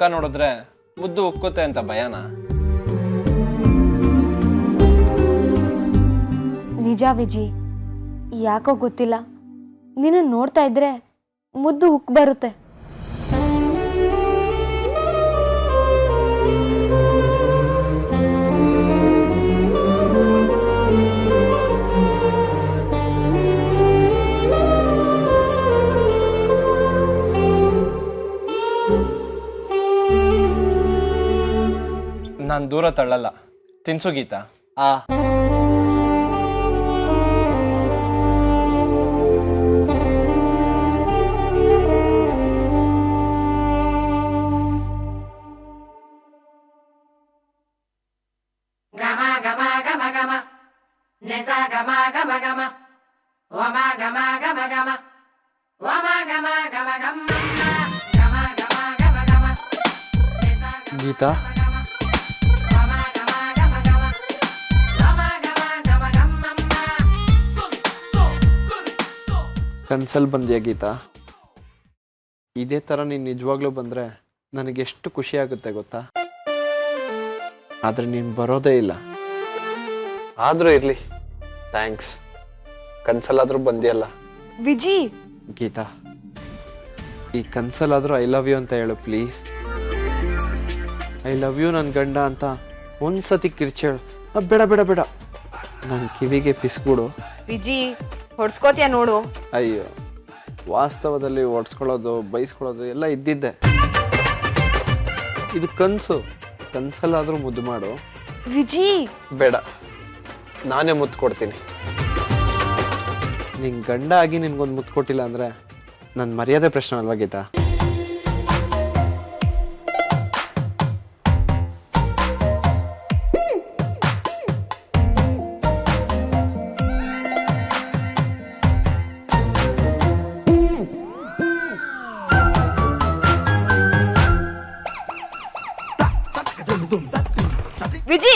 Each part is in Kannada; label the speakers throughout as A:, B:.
A: ಮುಖ ನೋಡಿದ್ರೆ ಮುದ್ದು ಉಕ್ಕುತ್ತೆ ಅಂತ ಭಯನಾ?
B: ನಿಜ ವಿಜಿ, ಯಾಕೋ ಗೊತ್ತಿಲ್ಲ, ನಿನ್ನ ನೋಡ್ತಾ ಇದ್ರೆ ಮುದ್ದು ಉಕ್ ಬರುತ್ತೆ.
A: ನಾನು ದೂರ ತಳ್ಳಲ್ಲ, ತಿನ್ಸು ಗೀತಾ. ಆ ಗೀತಾ, ಕನ್ಸಲ್ಲಿ ಬಂದ್ಯಾ ಗೀತಾ? ಇದೇ ಥರ ನೀನು ನಿಜವಾಗ್ಲೂ ಬಂದರೆ ನನಗೆಷ್ಟು ಖುಷಿ ಆಗುತ್ತೆ ಗೊತ್ತಾ? ಆದರೆ ನೀನು ಬರೋದೇ ಇಲ್ಲ. ಆದರೂ ಇರಲಿ, ಥ್ಯಾಂಕ್ಸ್. ಕನ್ಸಲ್ಲಾದರೂ ಬಂದಿಯಲ್ಲ.
B: ವಿಜಿ,
A: ಗೀತಾ, ಈ ಕನ್ಸಲ್ಲಾದರೂ ಐ ಲವ್ ಯು ಅಂತ ಹೇಳು ಪ್ಲೀಸ್. ಐ ಲವ್ ಯು ನನ್ನ ಗಂಡ ಅಂತ ಒಂದ್ಸತಿ ಕಿರ್ಚೇಳು. ಬೇಡ ಬೇಡ ಬೇಡ, ನನ್ನ ಕಿವಿಗೆ ಪಿಸ್ಬಿಡು.
B: ವಿಜಿ ಹೊಡ್ಸ್ಕೋತಿಯ ನೋಡು.
A: ಅಯ್ಯೋ, ವಾಸ್ತವದಲ್ಲಿ ಓಡಿಸ್ಕೊಳ್ಳೋದು ಬೈಸ್ಕೊಳ್ಳೋದು ಎಲ್ಲ ಇದ್ದಿದ್ದೆ. ಇದು ಕನಸು, ಕನ್ಸಲ್ಲಾದರೂ ಮುದ್ದು ಮಾಡು.
B: ವಿಜಿ
A: ಬೇಡ, ನಾನೇ ಮುತ್ತು ಕೊಡ್ತೀನಿ. ನಿನ್ ಗಂಡ ಆಗಿ ನಿನ್ಗೊಂದು ಮುತ್ತು ಕೊಟ್ಟಿಲ್ಲ ಅಂದರೆ ನನ್ನ ಮರ್ಯಾದೆ ಪ್ರಶ್ನೆ ಅಲ್ವಾ ಗೀತಾ?
B: ವಿಜಿ,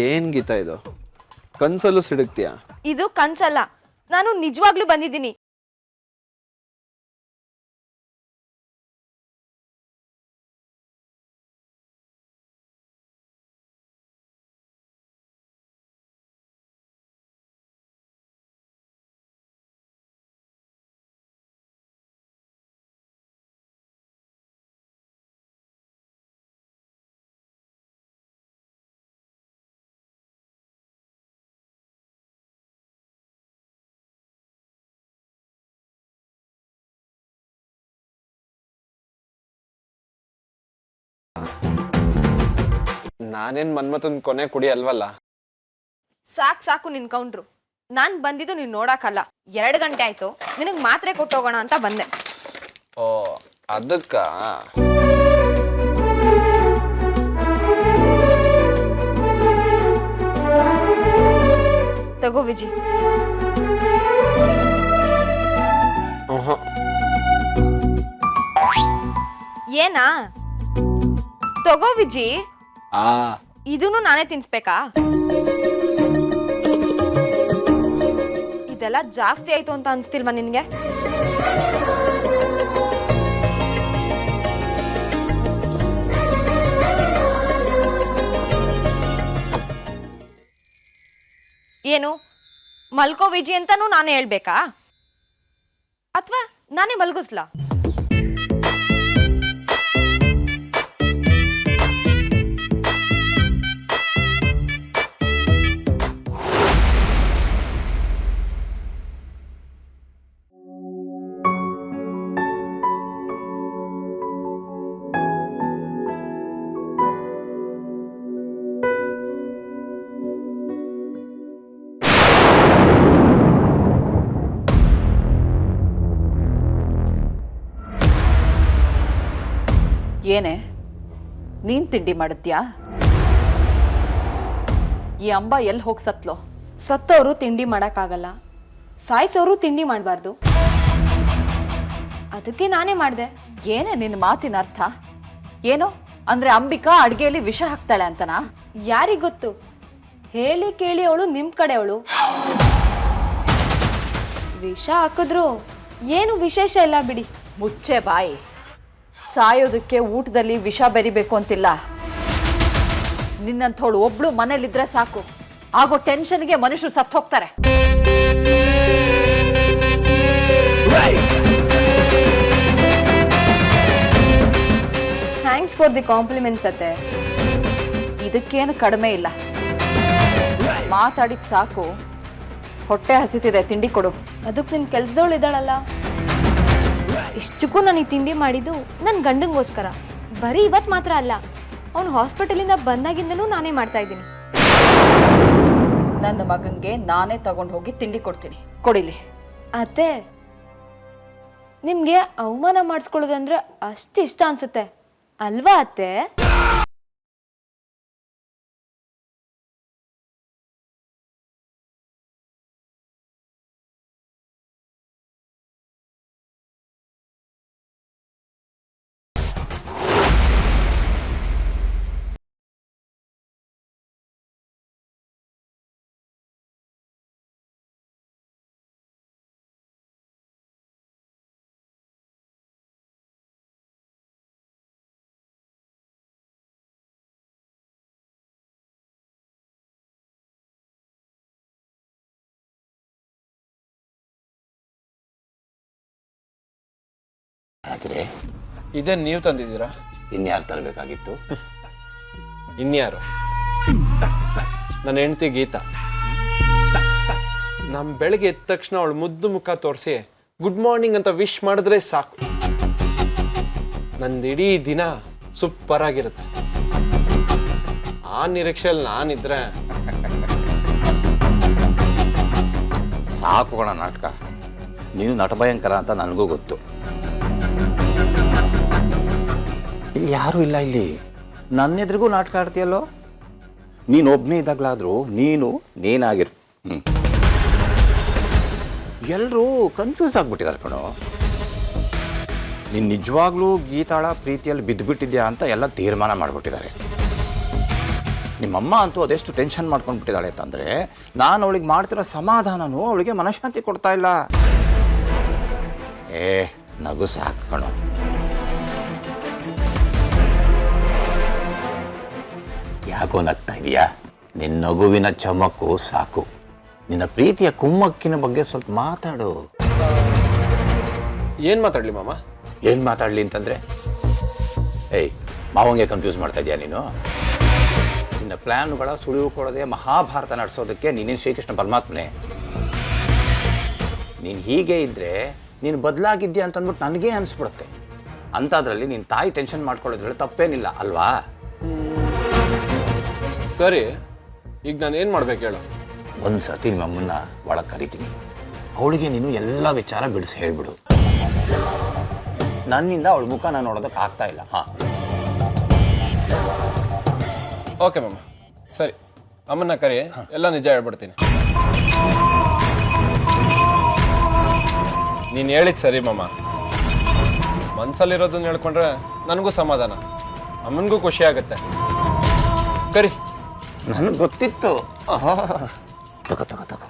A: ಏನ್ ಗೀತಾ ಇದು? ಕನ್ಸಲ್ಲೂ ಸಿಡುಕ್ತೀಯಾ?
B: ಇದು ಕನ್ಸಲ್ಲ, ನಾನು ನಿಜವಾಗ್ಲೂ ಬಂದಿದ್ದೀನಿ.
A: ನಾನೇನ್ ಮನ್ಮಥನ್ ಕೊನೆ ಕುಡಿ ಅಲ್ವಲ್ಲ?
B: ಸಾಕು ನಿನ್ ಕೌಂಟ್ರು. ನಾನ್ ಬಂದಿದ್ದು ನೀನ್ ನೋಡಕ್ಕಲ್ಲ. 2 ಗಂಟೆ ಆಯ್ತು, ನಿನಗ್ ಮಾತ್ರೆ ಕೊಟ್ಟೋಗೋಣ ಅಂತ ಬಂದೆ.
A: ಓ, ಅದಕ್ಕ?
B: ತಗೋ ವಿಜಿ. ಏನಾ? ತಗೋ ವಿಜಿ. ಇದನ್ನು ನಾನೇ ತಿನ್ಸ್ಬೇಕಾ? ಇದೆಲ್ಲ ಜಾಸ್ತಿ ಆಯ್ತು ಅಂತ ಅನ್ಸ್ತಿಲ್ವಾ ನಿನ್ಗೆ? ಏನು ಮಲ್ಕೋ ವಿಜಿ ಅಂತಾನು ನಾನೇ ಹೇಳ್ಬೇಕಾ? ಅಥವಾ ನಾನೇ ಮಲ್ಗಿಸ್ಲಾ?
C: ಏನೇ ನೀನ್ ತಿಂಡಿ ಮಾಡುತ್ತೀಯಾ? ಈ ಅಂಬ ಎಲ್ಲಿ ಹೋಗಿ ಸತ್ಲೋ?
B: ಸತ್ತವರು ತಿಂಡಿ ಮಾಡೋಕ್ಕಾಗಲ್ಲ, ಸಾಯಿಸೋರು ತಿಂಡಿ ಮಾಡಬಾರ್ದು. ಅದಕ್ಕೆ ನಾನೇ ಮಾಡಿದೆ.
C: ಏನೇ ನಿನ್ನ ಮಾತಿನ ಅರ್ಥ? ಏನು ಅಂದ್ರೆ ಅಂಬಿಕಾ ಅಡ್ಗೆಯಲ್ಲಿ ವಿಷ ಹಾಕ್ತಾಳೆ ಅಂತನಾ?
B: ಯಾರಿಗೊತ್ತು? ಹೇಳಿ ಕೇಳಿ ಅವಳು ನಿಮ್ ಕಡೆ ಅವಳು. ವಿಷ ಹಾಕಿದ್ರು ಏನು ವಿಶೇಷ ಇಲ್ಲ ಬಿಡಿ.
C: ಮುಚ್ಚೆ ಬಾಯಿ. ಸಾಯೋದಕ್ಕೆ ಊಟದಲ್ಲಿ ವಿಷ ಬೆರಿಬೇಕು ಅಂತಿಲ್ಲ. ನಿನ್ನಂಥವಳು ಒಬ್ಳು ಮನೇಲಿದ್ರೆ ಸಾಕು, ಆಗೋ ಟೆನ್ಷನ್ಗೆ ಮನುಷ್ಯರು ಸತ್ತು ಹೋಗ್ತಾರೆ.
B: ಥ್ಯಾಂಕ್ಸ್ ಫಾರ್ ದಿ ಕಾಂಪ್ಲಿಮೆಂಟ್ಸ್ ಅತ್ತೆ.
C: ಇದಕ್ಕೇನು ಕಡಿಮೆ ಇಲ್ಲ. ಮಾತಾಡಿದ್ ಸಾಕು, ಹೊಟ್ಟೆ ಹಸಿತಿದೆ, ತಿಂಡಿ ಕೊಡು.
B: ಅದಕ್ಕೆ ನಿಮ್ಮ ಕೆಲ್ಸದವಳು ಇದ್ದಾಳಲ್ಲ. ಇಷ್ಟಕ್ಕೂ ನಾನು ಈ ತಿಂಡಿ ಮಾಡಿದ್ದು ನನ್ನ ಗಂಡಂಗೋಸ್ಕರ. ಬರೀ ಇವತ್ತು ಮಾತ್ರ ಅಲ್ಲ, ಅವನು ಹಾಸ್ಪಿಟಲಿಂದ ಬಂದಾಗಿಂದನೂ ನಾನೇ ಮಾಡ್ತಾ ಇದ್ದೀನಿ.
C: ನನ್ನ ಮಗನ್ಗೆ ನಾನೇ ತಗೊಂಡು ಹೋಗಿ ತಿಂಡಿ ಕೊಡ್ತೀನಿ, ಕೊಡಿಲಿ.
B: ಅತ್ತೆ, ನಿಮ್ಗೆ ಅವಮಾನ ಮಾಡಿಸ್ಕೊಳ್ಳೋದಂದ್ರೆ ಅಷ್ಟು ಇಷ್ಟ ಅನ್ಸುತ್ತೆ ಅಲ್ವಾ ಅತ್ತೆ?
D: ರಾತ್ರಿ
A: ಇದೇನು ನೀವು ತಂದಿದ್ದೀರಾ?
D: ಇನ್ಯಾರು ತರಬೇಕಾಗಿತ್ತು?
A: ಇನ್ಯಾರು? ನನ್ನ ಹೆಂಡತಿ ಗೀತಾ. ನಮ್ಮ ಬೆಳಗ್ಗೆ ಎದ್ದ ತಕ್ಷಣ ಅವಳು ಮುದ್ದು ಮುಖ ತೋರಿಸಿ ಗುಡ್ ಮಾರ್ನಿಂಗ್ ಅಂತ ವಿಶ್ ಮಾಡಿದ್ರೆ ಸಾಕು, ನಂದು ಇಡೀ ದಿನ ಸೂಪರ್ ಆಗಿರುತ್ತೆ. ಆ ನಿರೀಕ್ಷೆಯಲ್ಲಿ ನಾನಿದ್ರೆ
D: ಸಾಕು ಕಣ ನಾಟಕ. ನೀನು ನಟಭಯಂಕರ ಅಂತ ನನಗೂ ಗೊತ್ತು. ಇಲ್ಲಿ ಯಾರೂ ಇಲ್ಲ. ಇಲ್ಲಿ ನನ್ನ ಎದುರಿಗೂ ನಾಟಕ ಆಡ್ತೀಯಲ್ಲೋ. ನೀನು ಒಬ್ಬನೇ ಇದ್ದಾಗಲಾದರೂ ನೀನಾಗಿರು. ಎಲ್ಲರೂ ಕನ್ಫ್ಯೂಸ್ ಆಗಿಬಿಟ್ಟಿದ್ದಾರೆ ಕಣೋ. ನೀನು ನಿಜವಾಗ್ಲೂ ಗೀತಾಳ ಪ್ರೀತಿಯಲ್ಲಿ ಬಿದ್ದುಬಿಟ್ಟಿದ್ಯಾ ಅಂತ ಎಲ್ಲ ತೀರ್ಮಾನ ಮಾಡಿಬಿಟ್ಟಿದ್ದಾರೆ. ನಿಮ್ಮಮ್ಮ ಅಂತೂ ಅದೆಷ್ಟು ಟೆನ್ಷನ್ ಮಾಡ್ಕೊಂಡ್ಬಿಟ್ಟಿದ್ದಾಳೆ ಅಂತಂದರೆ, ನಾನು ಅವಳಿಗೆ ಮಾಡ್ತಿರೋ ಸಮಾಧಾನನೂ ಅವಳಿಗೆ ಮನಃಶಾಂತಿ ಕೊಡ್ತಾ ಇಲ್ಲ. ನಗು ಸಾಕು ಕಣೋ. ಯಾಕೋ ನಗ್ತಾ ಇದೆಯಾ? ನಿನ್ನ ನಗುವಿನ ಚಮಕು ಸಾಕು. ನಿನ್ನ ಪ್ರೀತಿಯ ಕುಮ್ಮಕ್ಕಿನ ಬಗ್ಗೆ ಸ್ವಲ್ಪ ಮಾತಾಡು.
A: ಏನು ಮಾತಾಡಲಿ ಮಾಮ?
D: ಏನು ಮಾತಾಡಲಿ ಅಂತಂದರೆ, ಮಾವಂಗೆ ಕನ್ಫ್ಯೂಸ್ ಮಾಡ್ತಾ ಇದೆಯಾ ನೀನು? ನಿನ್ನ ಪ್ಲ್ಯಾನ್ಗಳ ಸುಳಿವು ಕೊಡದೆ ಮಹಾಭಾರತ ನಡೆಸೋದಕ್ಕೆ ನೀನೇನು ಶ್ರೀಕೃಷ್ಣ ಪರಮಾತ್ಮನೇ? ನೀನು ಹೀಗೆ ಇದ್ದರೆ ನೀನು ಬದಲಾಗಿದ್ಯಾ ಅಂತಂದ್ಬಿಟ್ಟು ನನಗೇ ಅನಿಸ್ಬಿಡುತ್ತೆ. ಅಂಥದ್ರಲ್ಲಿ ನಿನ್ನ ತಾಯಿ ಟೆನ್ಷನ್ ಮಾಡ್ಕೊಳ್ಳೋದ್ರಲ್ಲಿ ತಪ್ಪೇನಿಲ್ಲ ಅಲ್ವಾ?
A: ಸರಿ, ಈಗ ನಾನು ಏನು ಮಾಡ್ಬೇಕು ಹೇಳು?
D: ಒಂದು ಸತಿ ನಿಮ್ಮಮ್ಮನ್ನ ಒಳಗೆ ಕರಿತೀನಿ. ಅವಳಿಗೆ ನೀನು ಎಲ್ಲ ವಿಚಾರ ಬಿಡಿಸಿ ಹೇಳ್ಬಿಡು. ನನ್ನಿಂದ ಅವಳ ಮುಖ ನಾನು ನೋಡೋದಕ್ಕೆ ಆಗ್ತಾ ಇಲ್ಲ. ಹಾಂ,
A: ಓಕೆ ಮಾಮ, ಸರಿ. ಅಮ್ಮನ್ನ ಕರಿ, ಎಲ್ಲ ನಿಜ ಹೇಳ್ಬಿಡ್ತೀನಿ. ನೀನು ಹೇಳಿದ್ ಸರಿ ಮಾಮ. ಮನ್ಸಲ್ಲಿರೋದನ್ನ ಹೇಳ್ಕೊಂಡ್ರೆ ನನಗೂ ಸಮಾಧಾನ, ಅಮ್ಮನಿಗೂ ಖುಷಿ ಆಗುತ್ತೆ. ಕರಿ.
D: ನನಗೆ ಗೊತ್ತಿತ್ತು. ತಗೋ.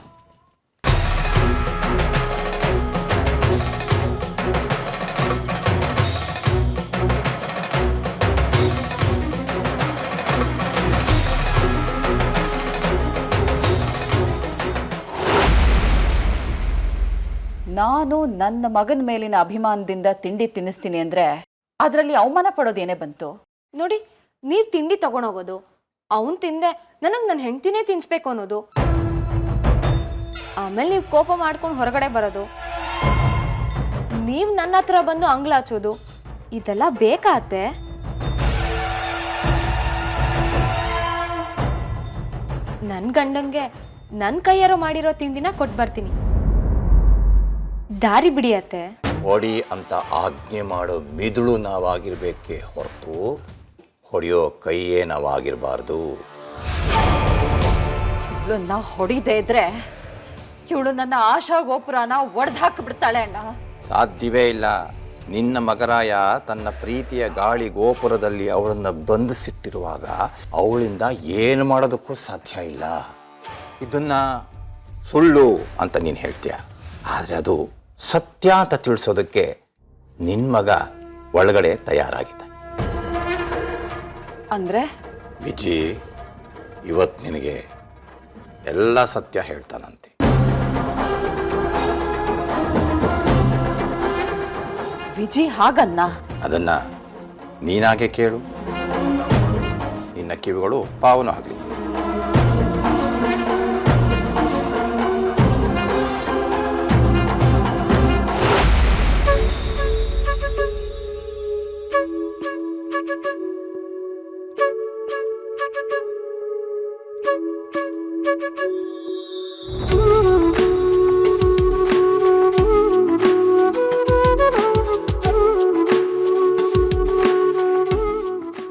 C: ನಾನು ನನ್ನ ಮಗನ ಮೇಲಿನ ಅಭಿಮಾನದಿಂದ ತಿಂಡಿ ತಿನ್ನಿಸ್ತೀನಿ ಅಂದ್ರೆ ಅದರಲ್ಲಿ ಅವಮಾನ ಪಡೋದೇನೇ ಬಂತು?
B: ನೋಡಿ, ನೀವು ತಿಂಡಿ ತಗೊಂಡೋಗೋದು, ಅವನ್ ತಿಂದೆ ನನಗೆ ನನ್ನ ಹೆಂಡ್ತಿನೇ ತಿನ್ಸ್ಬೇಕು ಅನ್ನೋದು, ಆಮೇಲೆ ನೀವು ಕೋಪ ಮಾಡ್ಕೊಂಡು ಹೊರಗಡೆ ಬರೋದು, ನೀವು ನನ್ನ ಹತ್ರ ಬಂದು ಅಂಗ್ಲ ಹಚ್ಚೋದು, ಇದೆಲ್ಲ ಬೇಕಾತೆ? ನನ್ನ ಗಂಡಂಗೆ ನನ್ನ ಕೈಯಾರೋ ಮಾಡಿರೋ ತಿಂಡಿನ ಕೊಟ್ಟು ಬರ್ತೀನಿ. ದಾರಿ ಬಿಡಿಯತ್ತೆ.
D: ಹೊಡಿ ಅಂತ ಆಜ್ಞೆ ಮಾಡೋ ಮಿದುಳು ನಾವಾಗಿರ್ಬೇಕೇ ಹೊರತು ಹೊಡೆಯೋ ಕೈಯೇ ನಾವಾಗಿರಬಾರ್ದು.
C: ಇವಳನ್ನ ಹೊಡಿದೇ ಇದ್ರೆ ಇವಳು ನನ್ನ ಆಶಾ ಗೋಪುರನ ಒಡೆದು ಹಾಕಿಬಿಡ್ತಾಳೆ ಅಣ್ಣ.
D: ಸಾಧ್ಯವೇ ಇಲ್ಲ. ನಿನ್ನ ಮಗರಾಯ ತನ್ನ ಪ್ರೀತಿಯ ಗಾಳಿ ಗೋಪುರದಲ್ಲಿ ಅವಳನ್ನು ಬಂಧಿಸಿಟ್ಟಿರುವಾಗ ಅವಳಿಂದ ಏನು ಮಾಡೋದಕ್ಕೂ ಸಾಧ್ಯ ಇಲ್ಲ. ಇದನ್ನ ಸುಳ್ಳು ಅಂತ ನೀನು ಹೇಳ್ತೀಯ, ಆದರೆ ಅದು ಸತ್ಯ ಅಂತ ತಿಳಿಸೋದಕ್ಕೆ ನಿನ್ನ ಮಗ ಒಳಗಡೆ ತಯಾರಾಗಿದೆ.
C: ಅಂದ್ರೆ
D: ವಿಜಿ ಇವತ್ತು ನಿನಗೆ ಎಲ್ಲ ಸತ್ಯ ಹೇಳ್ತಾನಂತೆ.
C: ವಿಜಿ ಹಾಗನ್ನ
D: ಅದನ್ನ ನೀನಾಗೆ ಕೇಳು, ನಿನ್ನ ಕಿವಿಗಳು ಪಾವನ ಆಗಲಿ.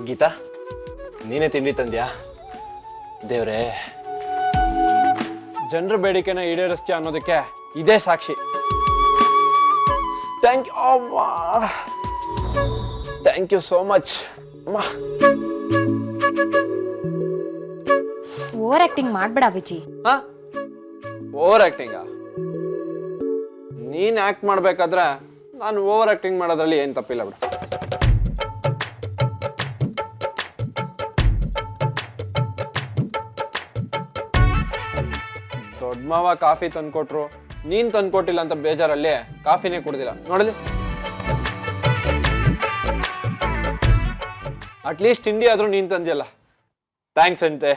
A: ಗೀತಾ, ನೀನೇ ತಿಂಡಿ ತಂದ್ಯಾ? ದೇವ್ರೇ, ಜನರ ಬೇಡಿಕೆನ ಈಡೇರಿಸ್ತೀಯ ಅನ್ನೋದಕ್ಕೆ ಇದೇ ಸಾಕ್ಷಿ. ಥ್ಯಾಂಕ್ ಯು ಅಮ್ಮ, ಥ್ಯಾಂಕ್ ಯು ಸೋ ಮಚ್ ಅಮ್ಮ.
B: ಓವರ್ ಆಕ್ಟಿಂಗ್ ಮಾಡ್ಬೇಡ ವಿಜಿ.
A: ಹಾ, ಓವರ್ ಆಕ್ಟಿಂಗಾ? ನೀನ್ ಆಕ್ಟ್ ಮಾಡ್ಬೇಕಾದ್ರೆ ನಾನು ಓವರ್ ಆಕ್ಟಿಂಗ್ ಮಾಡೋದ್ರಲ್ಲಿ ಏನ್ ತಪ್ಪಿಲ್ಲ ಬಿಡು. ದೊಡ್ಡ ಮಾವ ಕಾಫಿ ತಂದ್ಕೊಟ್ರು, ನೀನ್ ತಂದ್ಕೊಟ್ಟಿಲ್ಲ ಅಂತ ಬೇಜಾರಲ್ಲಿ ಕಾಫಿನೇ ಕುಡ್ದಿಲ್ಲ ನೋಡಲಿ. ಅಟ್ಲೀಸ್ಟ್ ತಿಂಡಿ ಆದ್ರೂ ನೀನ್ ತಂದಿಯಲ್ಲ, ಥ್ಯಾಂಕ್ಸ್ ಅಂತೆ.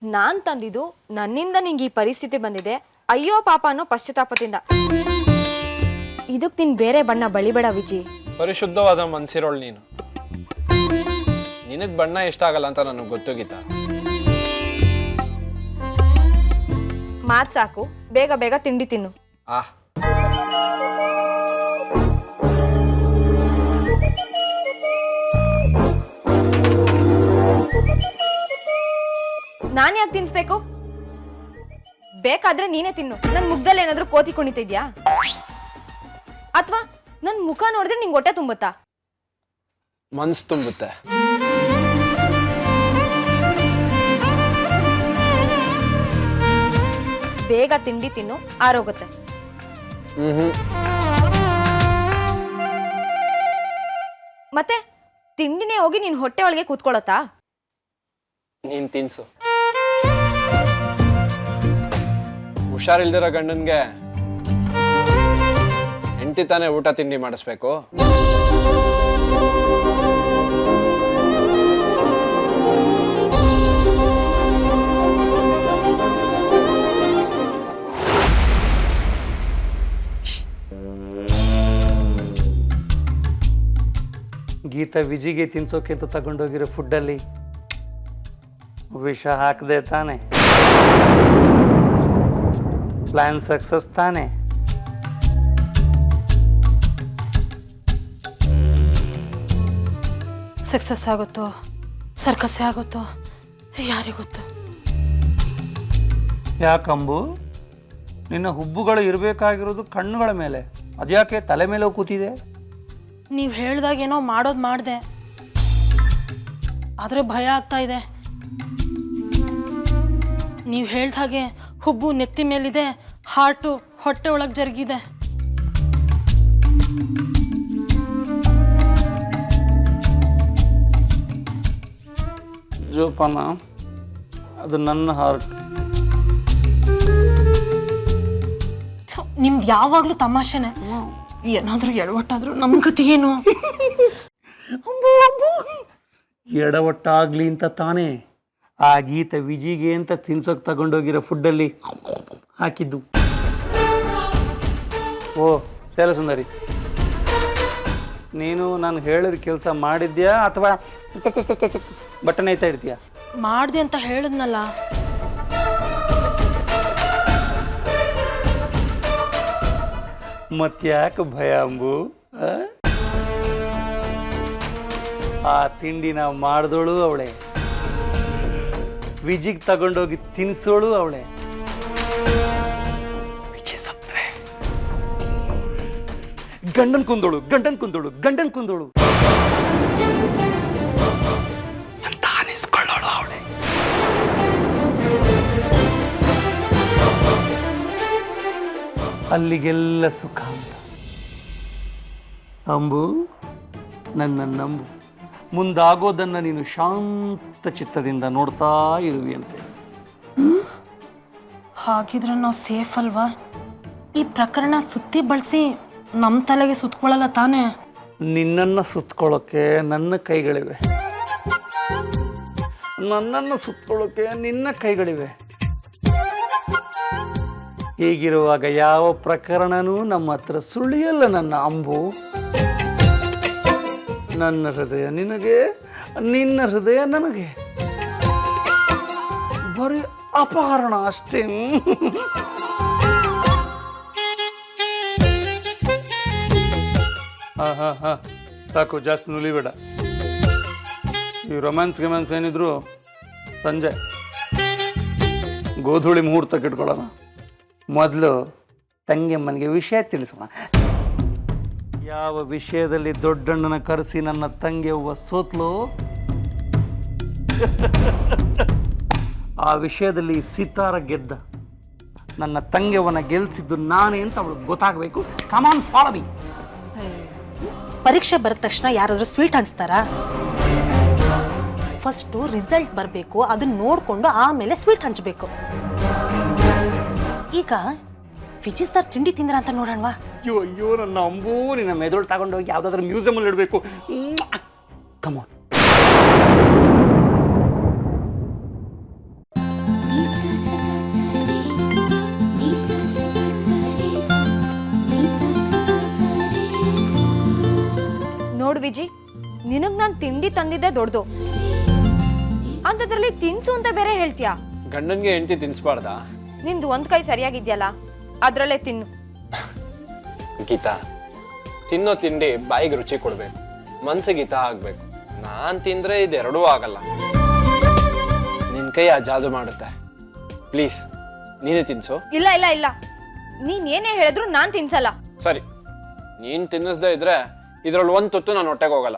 B: ನಾನ್ ತಂದಿದ್ದು ನನ್ನಿಂದ ನಿಂಗೆ ಈ ಪರಿಸ್ಥಿತಿ ಬಂದಿದೆ, ಅಯ್ಯೋ ಪಾಪ ಅನ್ನೋ ಪಶ್ಚಾತ್ತಾಪದಿಂದ. ಇದಕ್ ನೀನ್ ಬೇರೆ ಬಣ್ಣ ಬಳಿಬೇಡ ವಿಜಿ.
A: ಪರಿಶುದ್ಧವಾದ ಮನ್ಸಿರೋಳು ನೀನು. ನಿನಗ್ ಬಣ್ಣ ಇಷ್ಟ ಆಗಲ್ಲ ಅಂತ ನನಗೆ ಗೊತ್ತು ಗೀತಾ.
B: ಮಾತ್ ಸಾಕು, ಬೇಗ ಬೇಗ ತಿಂಡಿ ತಿನ್ನು. ನಾನ್ ಯಾಕೆ ತಿನ್ಸ್ಬೇಕು? ಬೇಕಾದ್ರೆ ನೀನೇ ತಿನ್ನು. ನನ್ ಮುಖದಲ್ಲಿ ಏನಾದ್ರೂ ಕೋತಿ ಕುಣಿತಿದ್ಯಾ? ಅಥವಾ ನನ್ ಮುಖ ನೋಡಿದ್ರೆ ನಿಂಗೆ ಹೊಟ್ಟೆ ತುಂಬುತ್ತಾ?
A: ಮನ್ಸು ತುಂಬುತ್ತೆ.
B: ಬೇಗ ತಿಂಡಿ ತಿನ್ನು, ಆರೋಗುತ್ತೆ. ಮತ್ತೆ ತಿಂಡಿನೇ ಹೋಗಿ ನಿನ್ ಹೊಟ್ಟೆ ಒಳಗೆ ಕೂತ್ಕೊಳ್ಳುತ್ತಾ?
A: ನೀನ್ ತಿನ್ಸು. ಹುಷಾರಿಲ್ದಿರೋ ಗಂಡನ್ಗೆ ಹೆಂಡತಿ ತಾನೇ ಊಟ ತಿಂಡಿ ಮಾಡಿಸ್ಬೇಕು.
E: ಗೀತಾ ವಿಜಿಗೆ ತಿನ್ಸೋಕೆ ಅಂತ ತಗೊಂಡೋಗಿರೋ ಫುಡ್ಡಲ್ಲಿ ವಿಷ ಹಾಕದೆ ತಾನೆ? ಪ್ಲಾನ್ ಸಕ್ಸಸ್ ತಾನೆ?
F: ಸಕ್ಸಸ್ ಆಗುತ್ತೋ ಸರ್ಕಸ್ ಆಗುತ್ತೋ ಯಾರಿಗೊತ್ತು?
E: ಯಾಕಂಬು, ನಿನ್ನ ಹುಬ್ಬುಗಳು ಇರಬೇಕಾಗಿರೋದು ಕಣ್ಣುಗಳ ಮೇಲೆ, ಅದ್ಯಾಕೆ ತಲೆ ಮೇಲೆ ಕೂತಿದೆ?
F: ನೀವು ಹೇಳ್ದಾಗೇನೋ ಮಾಡೋದು ಮಾಡಿದೆ, ಆದರೆ ಭಯ ಆಗ್ತಾ ಇದೆ. ನೀವು ಹೇಳ್ದ ಹಾಗೆ ಹುಬ್ಬು ನೆತ್ತಿ ಮೇಲಿದೆ, ಹಾರ್ಟು ಹೊಟ್ಟೆ ಒಳಗೆ ಜರುಗಿದೆ.
E: ಜೋಪಾನ, ಅದು ನನ್ನ ಹಾರ್ಟ್.
F: ನಿಮ್ದು ಯಾವಾಗಲೂ ತಮಾಷೆನೆ. ಏನಾದರೂ ಎಡವಟ್ಟಾದರೂ ನಮ್ಮ ಗತಿ ಏನು?
E: ಎಡವಟ್ಟಾಗ್ಲಿ ಅಂತ ತಾನೇ ಆ ಗೀತೆ ವಿಜಿಗೆ ಅಂತ ತಿನ್ಸೋಕೆ ತಗೊಂಡೋಗಿರೋ ಫುಡ್ಡಲ್ಲಿ ಹಾಕಿದ್ದು. ಓ ಸೇಲಸುಂದರಿ, ನೀನು ನಾನು ಹೇಳಿದ ಕೆಲಸ ಮಾಡಿದ್ಯಾ ಅಥವಾ ಬಟನ್ ಐತಾ ಇರ್ತೀಯಾ?
F: ಮಾಡಿದೆ ಅಂತ ಹೇಳಿದ್ನಲ್ಲ.
E: ಮತ್ತ್ಯಾಕೆ ಭಯ ಅಂಬು? ಆ ತಿಂಡಿನ ಮಾಡಿದೋಳು ಅವಳೆ, ವಿಜಿಗೆ ತಗೊಂಡೋಗಿ ತಿನ್ಸೋಳು ಅವಳೆ. ವಿಜಿ ಸತ್ರೆ ಗಂಡನ್ ಕುಂದೋಳು, ಗಂಡನ್ ಕುಂದೋಳು, ಗಂಡನ್ ಕುಂದೋಳು ಅಂತ ಅನಿಸ್ಕೊಳ್ಳೋಳು ಅವಳೆ. ಅಲ್ಲಿಗೆಲ್ಲ ಸುಖ ಅಂತ. ಅಂಬು, ನನ್ನ ನಂಬು, ಮುಂದಾಗೋದನ್ನು ನೀನು ಶಾಂತ ಚಿತ್ತದಿಂದ ನೋಡ್ತಾ ಇರುವಿಯಂತೆ.
F: ಹಾಗಿದ್ರೆ ನಾವು ಸೇಫ್ ಅಲ್ವಾ? ಈ ಪ್ರಕರಣ ಸುತ್ತಿ ಬಳಸಿ ನಮ್ಮ ತಲೆಗೆ ಸುತ್ಕೊಳ್ಳಲ್ಲ ತಾನೇ?
E: ನಿನ್ನನ್ನು ಸುತ್ಕೊಳ್ಳೋಕ್ಕೆ ನನ್ನ ಕೈಗಳಿವೆ, ನನ್ನನ್ನು ಸುತ್ಕೊಳ್ಳೋಕ್ಕೆ ನಿನ್ನ ಕೈಗಳಿವೆ. ಹೀಗಿರುವಾಗ ಯಾವ ಪ್ರಕರಣನೂ ನಮ್ಮ ಹತ್ರ ಸುಳಿಯಲ್ಲ ನನ್ನ ಅಂಬು. ನನ್ನ ಹೃದಯ ನಿನಗೆ, ನಿನ್ನ ಹೃದಯ ನನಗೆ. ಬರೀ ಅಪಹರಣ ಅಷ್ಟೇ. ಹಾ ಸಾಕು, ಜಾಸ್ತಿ ನುಲಿಬೇಡ. ಈ ರೊಮ್ಯಾನ್ಸ್ ಗಿಮ್ಯಾನ್ಸ್ ಏನಿದ್ರು ಸಂಜೆ ಗೋಧೂಳಿ ಮುಹೂರ್ತಕ್ಕೆ ಇಟ್ಕೊಳ್ಳೋಣ. ಮೊದಲು ತಂಗಿಯಮ್ಮನಿಗೆ ವಿಷಯ ತಿಳಿಸೋಣ. ಯಾವ ವಿಷಯದಲ್ಲಿ ದೊಡ್ಡಣ್ಣನ ಕರೆಸಿ ನನ್ನ ತಂಗಿಯವ್ವ ಸೋತ್ಲು, ಆ ವಿಷಯದಲ್ಲಿ ಸಿತಾರ ಗೆದ್ದ. ನನ್ನ ತಂಗಿಯವನ್ನ ಗೆಲ್ಸಿದ್ದು ನಾನೇ ಅಂತ ಅವಳಿಗೆ ಗೊತ್ತಾಗಬೇಕು. ಕಮಾನ್ ಫಾಲೋ ಮೀ.
F: ಪರೀಕ್ಷೆ ಬರದ ತಕ್ಷಣ ಯಾರಾದ್ರೂ ಸ್ವೀಟ್ ಹಂಚ್ತಾರಾ? ಫಸ್ಟು ರಿಸಲ್ಟ್ ಬರಬೇಕು, ಅದನ್ನ ನೋಡ್ಕೊಂಡು ಆಮೇಲೆ ಸ್ವೀಟ್ ಹಂಚಬೇಕು. ಈಗ ವಿಜಯ್ ಸರ್ ತಿಂಡಿ ತಿಂದ್ರ ಅಂತ ನೋಡೋಣವಾ?
E: ಅಯ್ಯೋ ಅಯ್ಯೋ ನನ್ನ ಅಂಬು, ನಿನ್ನ ಮೆದುಳು ತಗೊಂಡೋಗಿ ಯಾವುದಾದ್ರೂ ಮ್ಯೂಸಿಯಮಲ್ಲಿ ಇಡಬೇಕು. ಕಮಾನ್.
B: ನೋಡು ವಿಜಿ, ನಿನಗ್ ನಾನು ತಿಂಡಿ ತಂದಿದ್ದೆ ದೊಡ್ಡದು, ಅಂತದ್ರಲ್ಲಿ ತಿನ್ಸು ಅಂತ ಬೇರೆ ಹೇಳ್ತೀಯಾ?
A: ಗಂಡನ್ಗೆ ಹೆಂಡತಿ ತಿನ್ಸ್ಬಾರ್ದಾ?
B: ನಿಂದು ಒಂದ್ ಕೈ ಸರಿಯಾಗಿದ್ಯಲ್ಲ, ಅದ್ರಲ್ಲೇ ತಿನ್ನು.
A: ಗೀತಾ, ತಿನ್ನೋ ತಿಂಡಿ ಬಾಯಿಗೆ ರುಚಿ ಕೊಡ್ಬೇಕು, ಮನ್ಸಿಗೆ ಹಿತ ಆಗ್ಬೇಕು. ನಾನ್ ತಿಂದ್ರೆ ಇದೆರಡೂ ಆಗಲ್ಲ. ನಿನ್ ಕೈ ಆ ಜಾದು ಮಾಡುತ್ತೆ. ಪ್ಲೀಸ್ ನೀನೇ ತಿನ್ಸು.
B: ಇಲ್ಲ ಇಲ್ಲ ಇಲ್ಲ, ನೀನ್ ಏನೇ ಹೇಳಿದ್ರು ನಾನ್ ತಿನ್ಸಲ್ಲ.
A: ಸರಿ, ನೀನ್ ತಿನ್ನಿಸ್ದೇ ಇದ್ರೆ ಇದ್ರಲ್ಲಿ ಒಂದ್ ತುತ್ತು ನಾನು ಹೊಟ್ಟೆಗೆ ಹೋಗಲ್ಲ.